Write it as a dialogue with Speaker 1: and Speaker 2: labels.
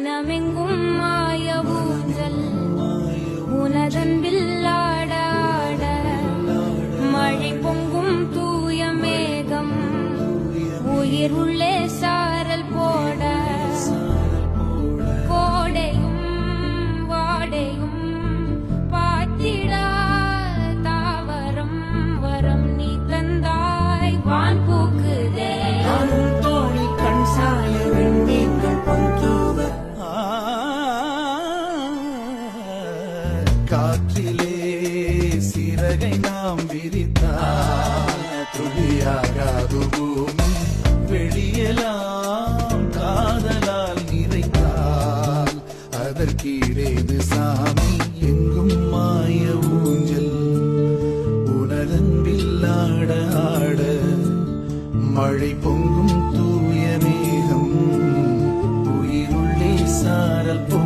Speaker 1: மனமெங்கும் மாய ஊஞ்சல் உனதன்பில் ஆட ஆட மழை பொங்கும் தூய மேகம் உயிர் உள்ளே சாரல் போட கோடையும் வாடையும் பாத்திடா தாவரம் வரம் நீ தந்தாய் வான் பூக்குதே
Speaker 2: தோழி கண் சாய வெண்ணீர்கள் பந்தூவ காற்றிலே சிறகை நாம் விரித்தால் துளியாகாது பூமி வெளியெல்லாம் காதலால் நிறைத்தால் அதற்கீடேது சாமி எங்கும் மாய ஊஞ்சல் உனதன்பில் ஆட ஆட மழை பொங்கும் தூய மேகம் உயிருள்ளே சாரல் போ